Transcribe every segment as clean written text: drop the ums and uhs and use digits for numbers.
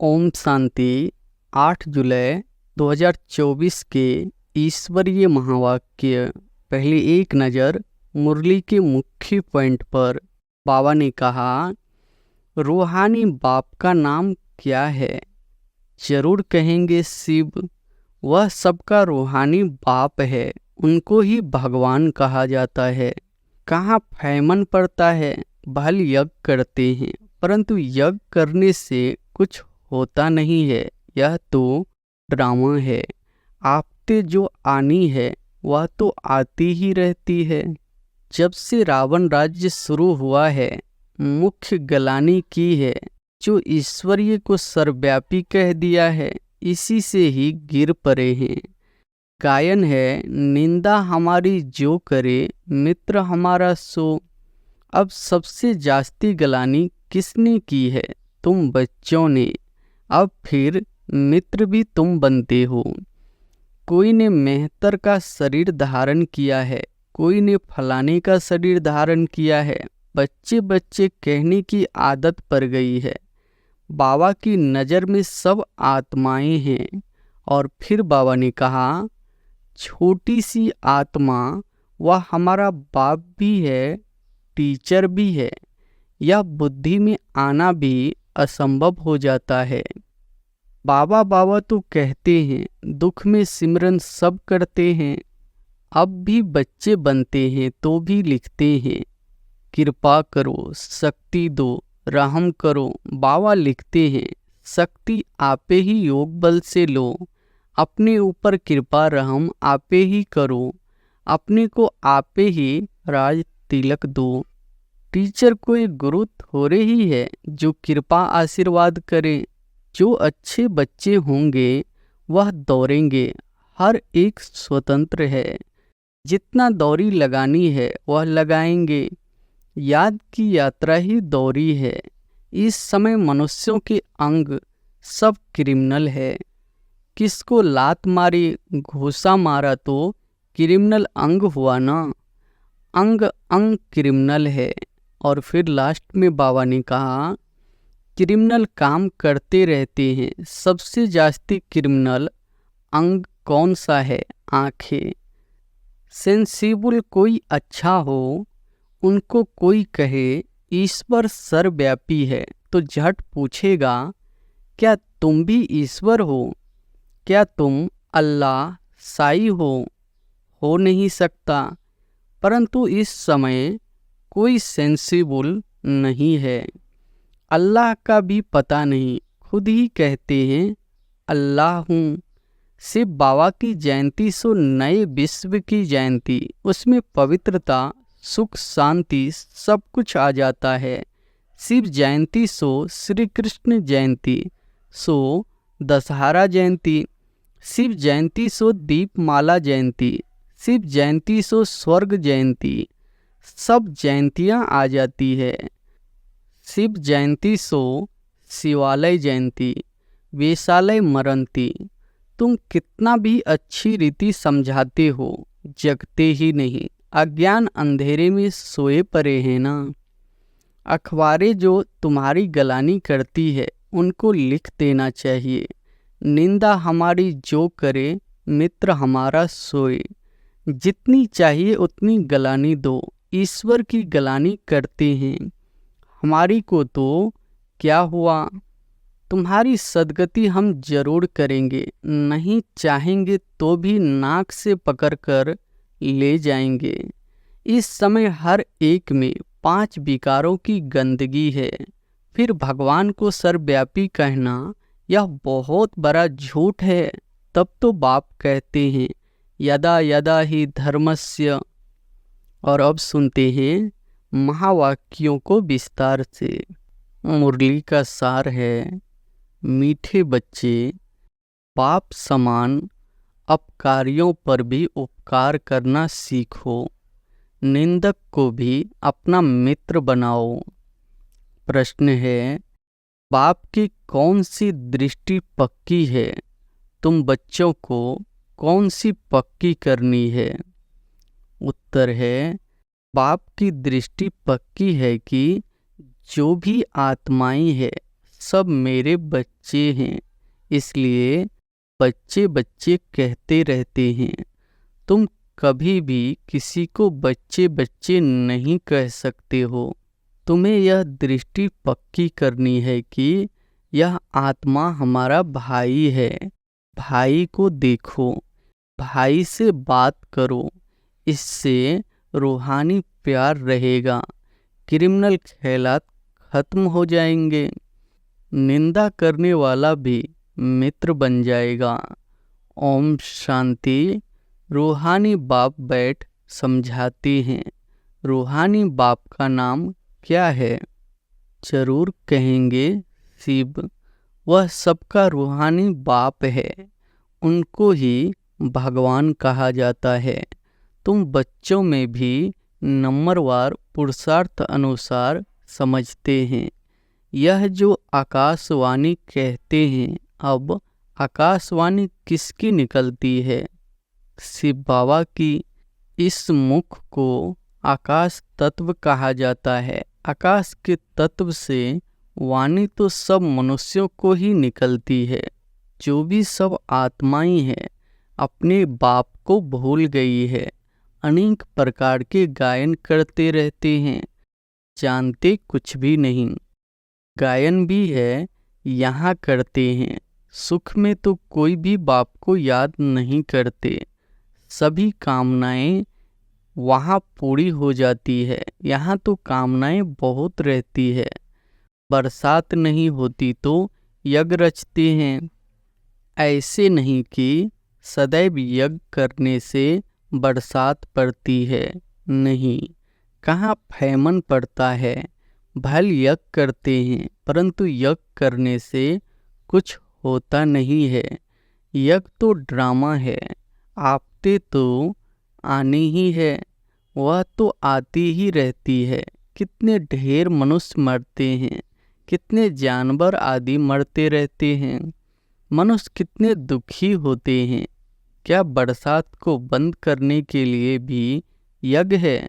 ओम शांति। 8 जुलाई 2024 के ईश्वरीय महावाक्य। पहली एक नज़र मुरली के मुख्य पॉइंट पर बाबा ने कहा, रूहानी बाप का नाम क्या है? जरूर कहेंगे शिव। वह सबका रूहानी बाप है, उनको ही भगवान कहा जाता है। कहाँ फैमन पड़ता है, भल यज्ञ करते हैं, परंतु यज्ञ करने से कुछ होता नहीं है। यह तो ड्रामा है। आपते जो आनी है वह तो आती ही रहती है। जब से रावण राज्य शुरू हुआ है, मुख्य गलानी की है। जो ईश्वरीय को सर्वव्यापी कह दिया है, इसी से ही गिर पड़े हैं। गायन है, निंदा हमारी जो करे, मित्र हमारा सो। अब सबसे जास्ती गलानी किसने की है? तुम बच्चों ने। अब फिर मित्र भी तुम बनते हो। कोई ने मेहतर का शरीर धारण किया है, कोई ने फलाने का शरीर धारण किया है। बच्चे बच्चे कहने की आदत पड़ गई है। बाबा की नज़र में सब आत्माएं हैं। और फिर बाबा ने कहा, छोटी सी आत्मा वह हमारा बाप भी है, टीचर भी है। यह बुद्धि में आना भी असंभव हो जाता है। बाबा बाबा तो कहते हैं, दुख में सिमरन सब करते हैं। अब भी बच्चे बनते हैं तो भी लिखते हैं, कृपा करो, शक्ति दो, रहम करो। बाबा लिखते हैं, शक्ति आपे ही योग बल से लो। अपने ऊपर कृपा रहम आपे ही करो। अपने को आपे ही राज तिलक दो। टीचर कोई गुरु थोड़े ही है जो कृपा आशीर्वाद करे। जो अच्छे बच्चे होंगे वह दौड़ेंगे। हर एक स्वतंत्र है। जितना दौरी लगानी है वह लगाएंगे। याद की यात्रा ही दौरी है। इस समय मनुष्यों के अंग सब क्रिमिनल है। किसको लात मारी, घूसा मारा तो क्रिमिनल अंग हुआ ना। अंग अंग क्रिमिनल है। और फिर लास्ट में बाबा ने कहा, क्रिमिनल काम करते रहते हैं। सबसे जास्ती क्रिमिनल अंग कौन सा है? आंखें। सेंसिबल कोई अच्छा हो, उनको कोई कहे ईश्वर सर्वव्यापी है, तो झट पूछेगा, क्या तुम भी ईश्वर हो? क्या तुम अल्लाह साई हो नहीं सकता। परंतु इस समय कोई सेंसिबल नहीं है। अल्लाह का भी पता नहीं, खुद ही कहते हैं अल्लाह हूँ। शिव बाबा की जयंती सो नए विश्व की जयंती। उसमें पवित्रता, सुख, शांति सब कुछ आ जाता है। शिव जयंती सो श्री कृष्ण जयंती, सो दशहरा जयंती। शिव जयंती सो दीपमाला जयंती। शिव जयंती सो स्वर्ग जयंती। सब जयंतियाँ आ जाती है। शिव जयंती सो शिवालय जयंती, वेशालय मरंती। तुम कितना भी अच्छी रीति समझाते हो, जगते ही नहीं। अज्ञान अंधेरे में सोए पड़े हैं ना। अखबारें जो तुम्हारी गलानी करती है, उनको लिख देना चाहिए, निंदा हमारी जो करे, मित्र हमारा सोए। जितनी चाहिए उतनी गलानी दो। ईश्वर की गलानी करते हैं, हमारी को तो क्या हुआ। तुम्हारी सदगति हम जरूर करेंगे, नहीं चाहेंगे तो भी नाक से पकड़कर ले जाएंगे। इस समय हर एक में 5 विकारों की गंदगी है। फिर भगवान को सर्वव्यापी कहना यह बहुत बड़ा झूठ है। तब तो बाप कहते हैं, यदा यदा ही धर्मस्य। और अब सुनते हैं महावाक्यों को विस्तार से। मुरली का सार है, मीठे बच्चे, बाप समान अपकारियों पर भी उपकार करना सीखो। निंदक को भी अपना मित्र बनाओ। प्रश्न है, बाप की कौन सी दृष्टि पक्की है? तुम बच्चों को कौन सी पक्की करनी है? उत्तर है, बाप की दृष्टि पक्की है कि जो भी आत्माएं हैं सब मेरे बच्चे हैं, इसलिए बच्चे बच्चे कहते रहते हैं। तुम कभी भी किसी को बच्चे बच्चे नहीं कह सकते हो। तुम्हें यह दृष्टि पक्की करनी है कि यह आत्मा हमारा भाई है। भाई को देखो, भाई से बात करो, इससे रूहानी प्यार रहेगा। क्रिमिनल ख्यालात खत्म हो जाएंगे। निंदा करने वाला भी मित्र बन जाएगा। ओम शांति। रूहानी बाप बैठ समझाते हैं। रूहानी बाप का नाम क्या है? जरूर कहेंगे, शिव। वह सबका रूहानी बाप है। उनको ही भगवान कहा जाता है। तुम बच्चों में भी नंबरवार पुरुषार्थ अनुसार समझते हैं। यह जो आकाशवाणी कहते हैं, अब आकाशवाणी किसकी निकलती है? शिव बाबा की। इस मुख को आकाश तत्व कहा जाता है। आकाश के तत्व से वाणी तो सब मनुष्यों को ही निकलती है। जो भी सब आत्माएं हैं, अपने बाप को भूल गई है। अनेक प्रकार के गायन करते रहते हैं, जानते कुछ भी नहीं। गायन भी है, यहाँ करते हैं। सुख में तो कोई भी बाप को याद नहीं करते। सभी कामनाएं वहाँ पूरी हो जाती है। यहाँ तो कामनाएं बहुत रहती है। बरसात नहीं होती तो यज्ञ रचते हैं। ऐसे नहीं कि सदैव यज्ञ करने से बरसात पड़ती है। नहीं, कहाँ फैमन पड़ता है। भल यज्ञ करते हैं, परंतु यज्ञ करने से कुछ होता नहीं है। यज्ञ तो ड्रामा है। आपते तो आनी ही है, वह तो आती ही रहती है। कितने ढेर मनुष्य मरते हैं, कितने जानवर आदि मरते रहते हैं। मनुष्य कितने दुखी होते हैं। क्या बरसात को बंद करने के लिए भी यज्ञ है?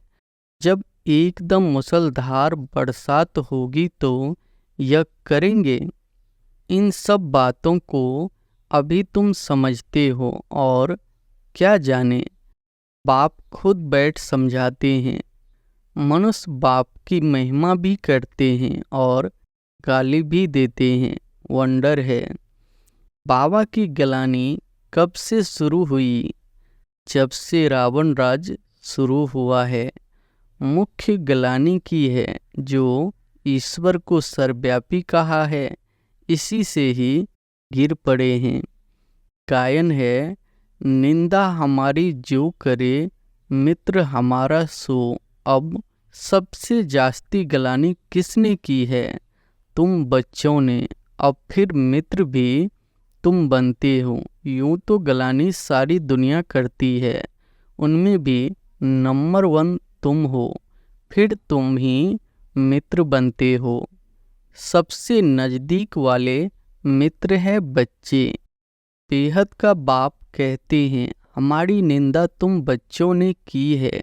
जब एकदम मूसलाधार बरसात होगी तो यज्ञ करेंगे। इन सब बातों को अभी तुम समझते हो और क्या जाने बाप खुद बैठ समझाते हैं। मनुष्य बाप की महिमा भी करते हैं और गाली भी देते हैं। वंडर है। बाबा की गलानी कब से शुरू हुई? जब से रावण राज शुरू हुआ है। मुख्य गलानी की है, जो ईश्वर को सर्वव्यापी कहा है, इसी से ही गिर पड़े हैं। गायन है, निंदा हमारी जो करे, मित्र हमारा सो। अब सबसे जास्ती गलानी किसने की है? तुम बच्चों ने। अब फिर मित्र भी तुम बनते हो। यूं तो गलानी सारी दुनिया करती है, उनमें भी नंबर 1 तुम हो। फिर तुम ही मित्र बनते हो। सबसे नज़दीक वाले मित्र है बच्चे। बेहद का बाप कहते हैं, हमारी निंदा तुम बच्चों ने की है।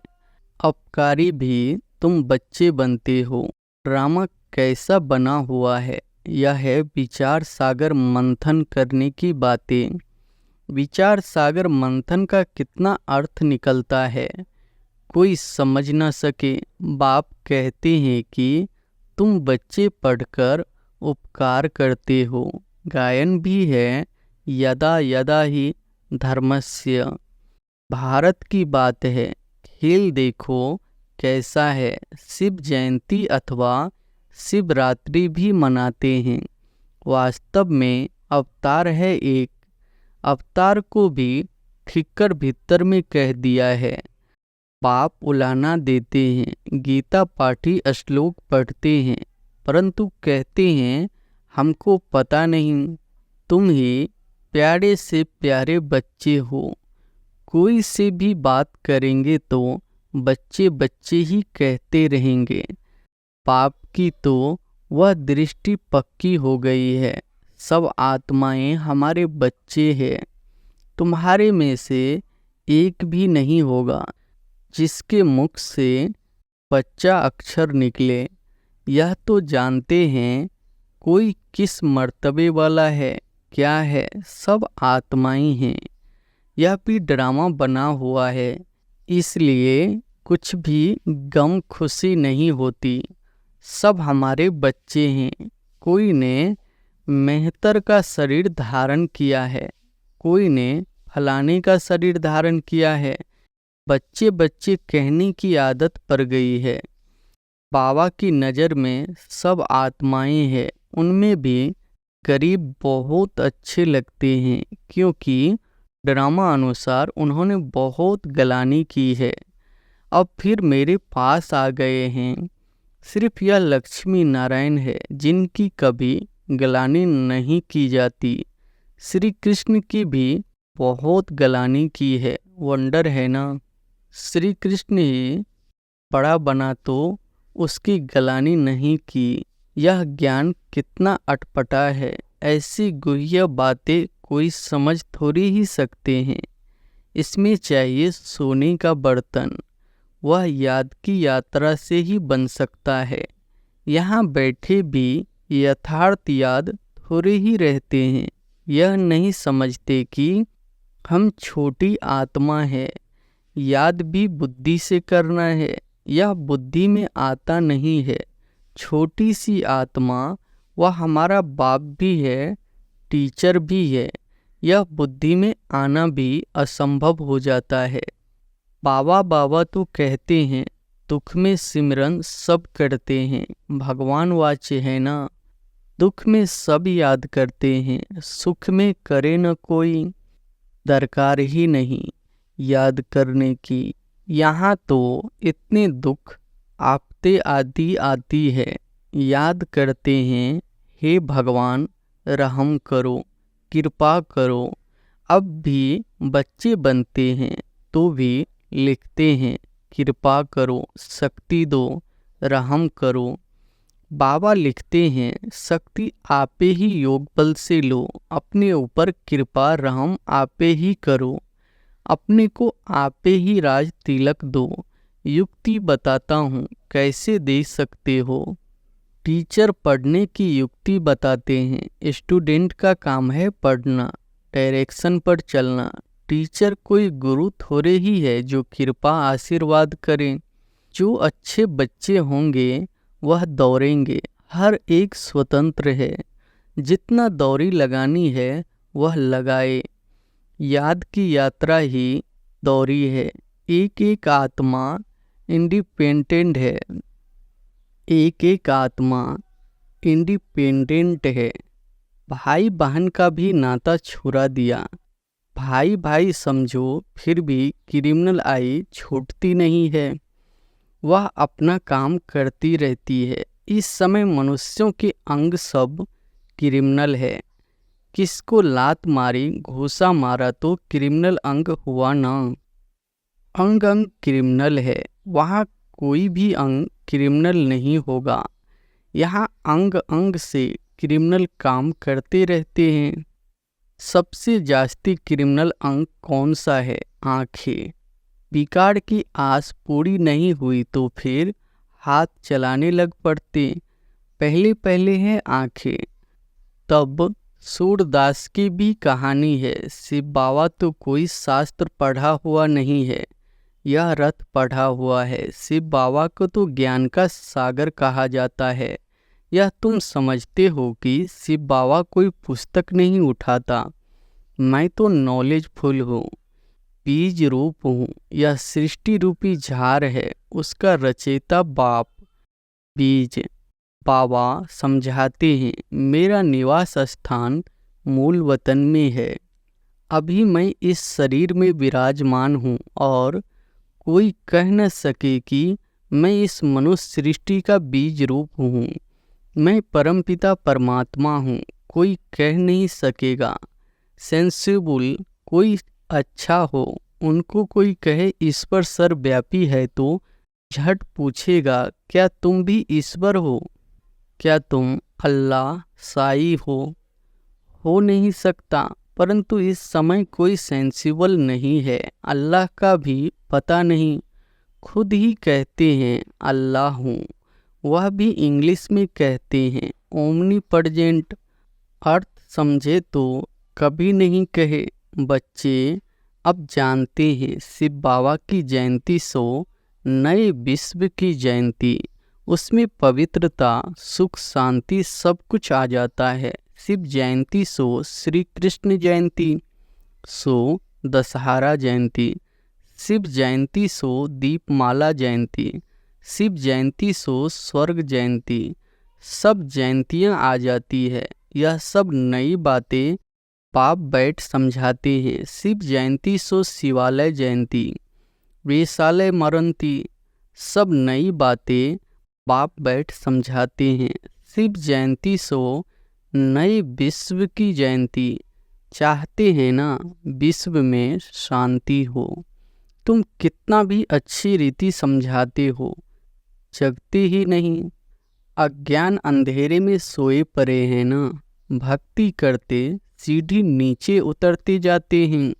अपकारी भी तुम बच्चे बनते हो। ड्रामा कैसा बना हुआ है? यह है विचार सागर मंथन करने की बातें। विचार सागर मंथन का कितना अर्थ निकलता है, कोई समझ न सके। बाप कहते हैं कि तुम बच्चे पढ़कर उपकार करते हो। गायन भी है, यदा यदा ही धर्मस्य। भारत की बात है। खेल देखो कैसा है। शिव जयंती अथवा शिवरात्रि भी मनाते हैं। वास्तव में अवतार है एक। अवतार को भी ठिक्कर भीतर में कह दिया है। बाप उलाना देते हैं। गीता पाठी श्लोक पढ़ते हैं, परंतु कहते हैं हमको पता नहीं। तुम ही प्यारे से प्यारे बच्चे हो। कोई से भी बात करेंगे तो बच्चे बच्चे ही कहते रहेंगे। पाप की तो वह दृष्टि पक्की हो गई है। सब आत्माएं हमारे बच्चे हैं। तुम्हारे में से एक भी नहीं होगा जिसके मुख से बच्चा अक्षर निकले। यह तो जानते हैं कोई किस मर्तबे वाला है, क्या है, सब आत्माएं हैं। यह भी ड्रामा बना हुआ है, इसलिए कुछ भी गम खुशी नहीं होती। सब हमारे बच्चे हैं। कोई ने मेहतर का शरीर धारण किया है, कोई ने फलाने का शरीर धारण किया है। बच्चे बच्चे कहने की आदत पड़ गई है। बाबा की नज़र में सब आत्माएं हैं। उनमें भी गरीब बहुत अच्छे लगते हैं, क्योंकि ड्रामा अनुसार उन्होंने बहुत गलानी की है। अब फिर मेरे पास आ गए हैं। सिर्फ यह लक्ष्मी नारायण है जिनकी कभी गलानी नहीं की जाती। श्री कृष्ण की भी बहुत गलानी की है। वंडर है ना। श्री कृष्ण ही बड़ा बना तो उसकी गलानी नहीं की। यह ज्ञान कितना अटपटा है। ऐसी गुह्य बातें कोई समझ थोड़ी ही सकते हैं। इसमें चाहिए सोने का बर्तन। वह याद की यात्रा से ही बन सकता है। यहाँ बैठे भी यथार्थ याद थोड़े ही रहते हैं। यह नहीं समझते कि हम छोटी आत्मा है। याद भी बुद्धि से करना है। यह बुद्धि में आता नहीं है। छोटी सी आत्मा, वह हमारा बाप भी है, टीचर भी है। यह बुद्धि में आना भी असंभव हो जाता है। बाबा बाबा तो कहते हैं, दुख में सिमरन सब करते हैं। भगवान वाच्य है ना। दुख में सब याद करते हैं, सुख में करे न कोई। दरकार ही नहीं याद करने की। यहाँ तो इतने दुख आपते आती है। याद करते हैं, हे भगवान रहम करो, कृपा करो। अब भी बच्चे बनते हैं तो भी लिखते हैं, कृपा करो, शक्ति दो, रहम करो। बाबा लिखते हैं, शक्ति आपे ही योग बल से लो। अपने ऊपर कृपा रहम आपे ही करो। अपने को आपे ही राज तिलक दो। युक्ति बताता हूँ, कैसे दे सकते हो। टीचर पढ़ने की युक्ति बताते हैं। स्टूडेंट का काम है पढ़ना, डायरेक्शन पर चलना। टीचर कोई गुरु थोड़े ही है जो कृपा आशीर्वाद करें। जो अच्छे बच्चे होंगे वह दौड़ेंगे। हर एक स्वतंत्र है। जितना दौड़ी लगानी है वह लगाए। याद की यात्रा ही दौड़ी है। एक एक आत्मा इंडिपेंडेंट है। एक एक आत्मा इंडिपेंडेंट है। भाई बहन का भी नाता छुड़ा दिया। भाई भाई समझो, फिर भी क्रिमिनल आई छूटती नहीं है। वह अपना काम करती रहती है। इस समय मनुष्यों के अंग सब क्रिमिनल है। किसको लात मारी, घूसा मारा तो क्रिमिनल अंग हुआ ना। अंग अंग क्रिमिनल है। वहाँ कोई भी अंग क्रिमिनल नहीं होगा। यहाँ अंग अंग से क्रिमिनल काम करते रहते हैं। सबसे जास्ती क्रिमिनल अंग कौन सा है? आँखें। बिगाड़ की आस पूरी नहीं हुई तो फिर हाथ चलाने लग पड़ते। पहले पहले है आँखें। तब सूरदास की भी कहानी है। शिव बाबा तो कोई शास्त्र पढ़ा हुआ नहीं है, यह रथ पढ़ा हुआ है। शिव बाबा को तो ज्ञान का सागर कहा जाता है। यह तुम समझते हो कि शिव बाबा कोई पुस्तक नहीं उठाता। मैं तो नॉलेजफुल हूँ, बीज रूप हूँ। यह सृष्टि रूपी झाड़ है, उसका रचयिता बाप बीज बाबा समझाते हैं। मेरा निवास स्थान मूल वतन में है। अभी मैं इस शरीर में विराजमान हूँ और कोई कह न सके कि मैं इस मनुष्य सृष्टि का बीज रूप हूँ। मैं परमपिता परमात्मा हूँ, कोई कह नहीं सकेगा। सेंसिबल कोई अच्छा हो, उनको कोई कहे ईश्वर सर्वव्यापी है तो झट पूछेगा, क्या तुम भी ईश्वर हो? क्या तुम अल्लाह साई हो नहीं सकता। परंतु इस समय कोई सेंसिबल नहीं है। अल्लाह का भी पता नहीं। खुद ही कहते हैं अल्लाह हूँ, वह भी इंग्लिश में कहते हैं। ओमनीप्रेजेंट। अर्थ समझे तो कभी नहीं कहे बच्चे अब जानते हैं शिव बाबा की जयंती सो नए विश्व की जयंती। उसमें पवित्रता सुख शांति सब कुछ आ जाता है। शिव जयंती सो श्री कृष्ण जयंती सो दशहरा जयंती। शिव जयंती सो दीपमाला जयंती। शिव जयंती सो स्वर्ग जयंती। सब जयंतियाँ आ जाती है। यह सब नई बातें बाप बैठ समझाते हैं। शिव जयंती सो शिवालय जयंती। वेशालय मरंती। सब नई बातें बाप बैठ समझाते हैं। शिव जयंती सो नए विश्व की जयंती। चाहते हैं ना विश्व में शांति हो। तुम कितना भी अच्छी रीति समझाते हो जगते ही नहीं। अज्ञान अंधेरे में सोए पड़े हैं ना। भक्ति करते सीढ़ी नीचे उतरते जाते हैं।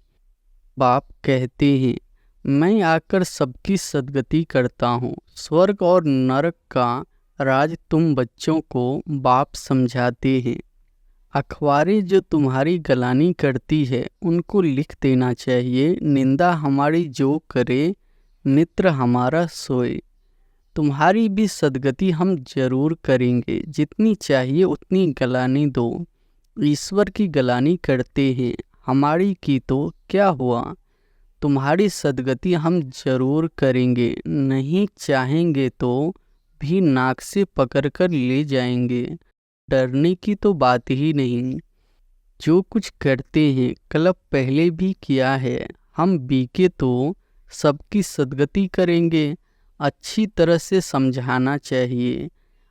बाप कहते हैं मैं आकर सबकी सद्गति करता हूँ। स्वर्ग और नरक का राज तुम बच्चों को बाप समझाते हैं। अखबारें जो तुम्हारी गलानी करती है उनको लिख देना चाहिए। निंदा हमारी जो करे मित्र हमारा सोए। तुम्हारी भी सद्गति हम जरूर करेंगे। जितनी चाहिए उतनी गलानी दो। ईश्वर की गलानी करते हैं हमारी की तो क्या हुआ। तुम्हारी सद्गति हम जरूर करेंगे। नहीं चाहेंगे तो भी नाक से पकड़कर ले जाएंगे। डरने की तो बात ही नहीं। जो कुछ करते हैं कल पहले भी किया है। हम बीके तो सबकी सद्गति करेंगे। अच्छी तरह से समझाना चाहिए।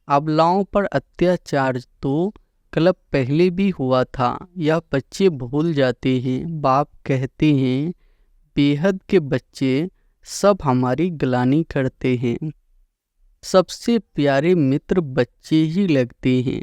अबलाओं पर अत्याचार तो कल पहले भी हुआ था। यह बच्चे भूल जाते हैं। बाप कहते हैं बेहद के बच्चे सब हमारी गलानी करते हैं। सबसे प्यारे मित्र बच्चे ही लगते हैं।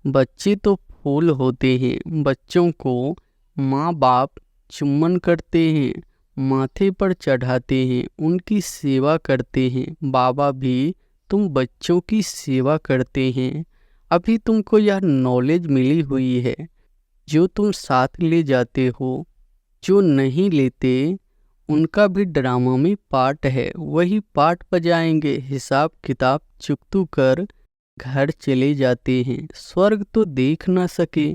बच्चे तो फूल होते हैं। बच्चों को माँ बाप चुम्बन करते हैं माथे पर चढ़ाते हैं उनकी सेवा करते हैं। बाबा भी तुम बच्चों की सेवा करते हैं। अभी तुमको यह नॉलेज मिली हुई है जो तुम साथ ले जाते हो। जो नहीं लेते उनका भी ड्रामा में पार्ट है। वही पार्ट बजाएंगे। हिसाब किताब चुकतू कर घर चले जाते हैं। स्वर्ग तो देख ना सके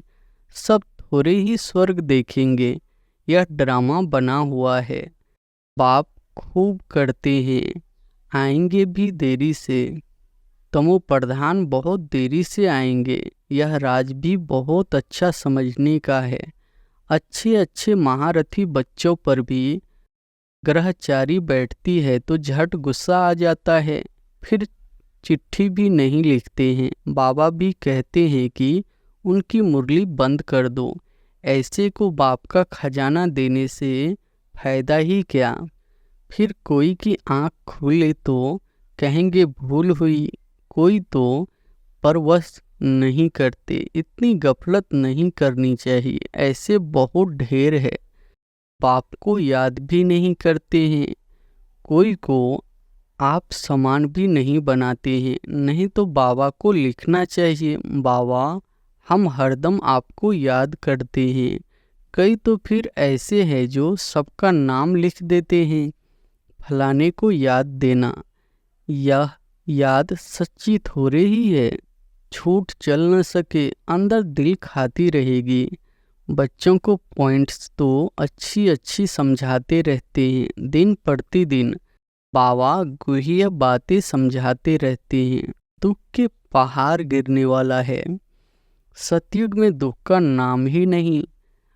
सब थोड़े ही स्वर्ग देखेंगे। यह ड्रामा बना हुआ है। बाप खूब करते हैं आएंगे भी देरी से। तमो प्रधान बहुत देरी से आएंगे। यह राज भी बहुत अच्छा समझने का है। अच्छे अच्छे महारथी बच्चों पर भी ग्रहचारी बैठती है तो झट गुस्सा आ जाता है। फिर चिट्ठी भी नहीं लिखते हैं। बाबा भी कहते हैं कि उनकी मुरली बंद कर दो। ऐसे को बाप का खजाना देने से फायदा ही क्या। फिर कोई की आँख खुले तो कहेंगे भूल हुई। कोई तो परवश नहीं करते। इतनी गफलत नहीं करनी चाहिए। ऐसे बहुत ढेर है। बाप को याद भी नहीं करते हैं। कोई को आप समान भी नहीं बनाते हैं। नहीं तो बाबा को लिखना चाहिए बाबा हम हरदम आपको याद करते हैं। कई तो फिर ऐसे हैं जो सबका नाम लिख देते हैं। फलाने को याद देना। यह याद सच्ची थोड़े ही है। छूट चल न सके अंदर दिल खाती रहेगी। बच्चों को पॉइंट्स तो अच्छी अच्छी समझाते रहते हैं। दिन प्रतिदिन बाबा गुह्य बातें समझाते रहते हैं। दुख के पहाड़ गिरने वाला है। सतयुग में दुख का नाम ही नहीं।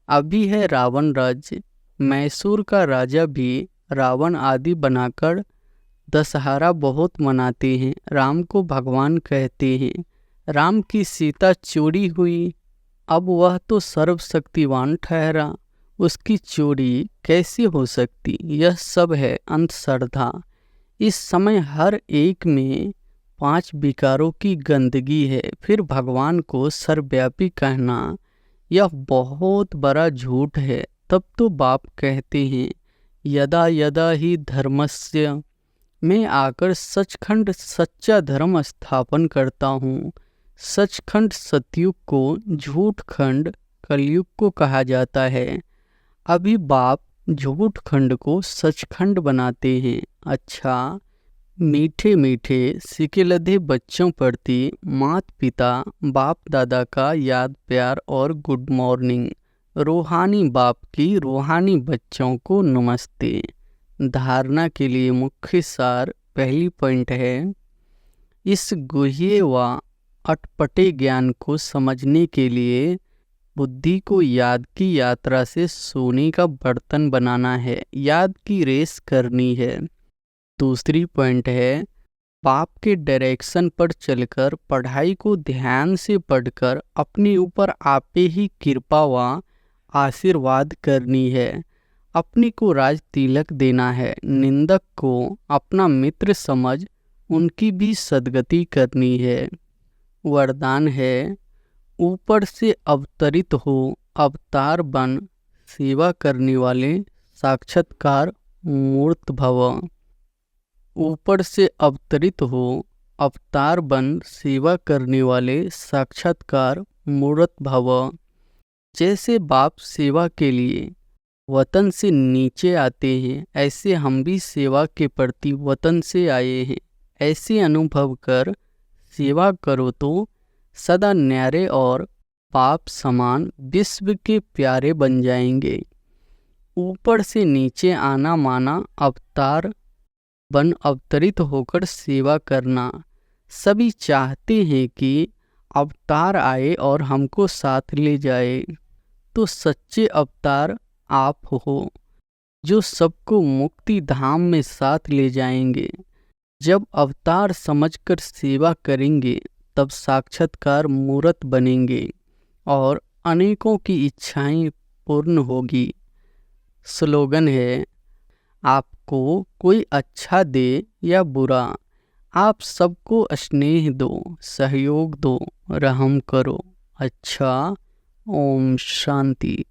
अभी है रावण राज्य। मैसूर का राजा भी रावण आदि बनाकर दशहरा बहुत मनाते हैं। राम को भगवान कहते हैं। राम की सीता चोरी हुई। अब वह तो सर्वशक्तिवान ठहरा। उसकी चोरी कैसे हो सकती। यह सब है अंधश्रद्धा। इस समय हर एक में 5 विकारों की गंदगी है। फिर भगवान को सर्वव्यापी कहना यह बहुत बड़ा झूठ है। तब तो बाप कहते हैं यदा यदा ही धर्मस्य मैं आकर सचखंड सच्चा धर्म स्थापन करता हूँ। सचखंड सतयुग को झूठ खंड कलयुग को कहा जाता है। अभी बाप झूठ खंड को सचखंड बनाते हैं। अच्छा, मीठे मीठे सिके लधे बच्चों प्रति माता पिता बाप दादा का याद प्यार और गुड मॉर्निंग। रूहानी बाप की रूहानी बच्चों को नमस्ते। धारणा के लिए मुख्य सार पहली पॉइंट है, इस गुह्य व अटपटे ज्ञान को समझने के लिए बुद्धि को याद की यात्रा से सोने का बर्तन बनाना है, याद की रेस करनी है। दूसरी पॉइंट है, बाप के डायरेक्शन पर चलकर पढ़ाई को ध्यान से पढ़कर अपने ऊपर आपे ही कृपा व आशीर्वाद करनी है। अपने को राज तिलक देना है। निंदक को अपना मित्र समझ उनकी भी सद्गति करनी है। वरदान है, ऊपर से अवतरित हो अवतार बन सेवा करने वाले साक्षात्कार मूर्त भव। ऊपर से अवतरित हो अवतार बन सेवा करने वाले साक्षात्कार मूर्त भव। जैसे बाप सेवा के लिए वतन से नीचे आते हैं, ऐसे हम भी सेवा के प्रति वतन से आए हैं। ऐसे अनुभव कर सेवा करो तो सदा न्यारे और बाप समान विश्व के प्यारे बन जाएंगे। ऊपर से नीचे आना माना अवतार बन अवतरित होकर सेवा करना। सभी चाहते हैं कि अवतार आए और हमको साथ ले जाए। तो सच्चे अवतार आप हो, जो सबको मुक्ति धाम में साथ ले जाएंगे। जब अवतार समझकर सेवा करेंगे तब साक्षात्कार मूर्त बनेंगे और अनेकों की इच्छाएं पूर्ण होगी। स्लोगन है, आपको कोई अच्छा दे या बुरा, आप सबको स्नेह दो, सहयोग दो, रहम करो। अच्छा, ओम शांति।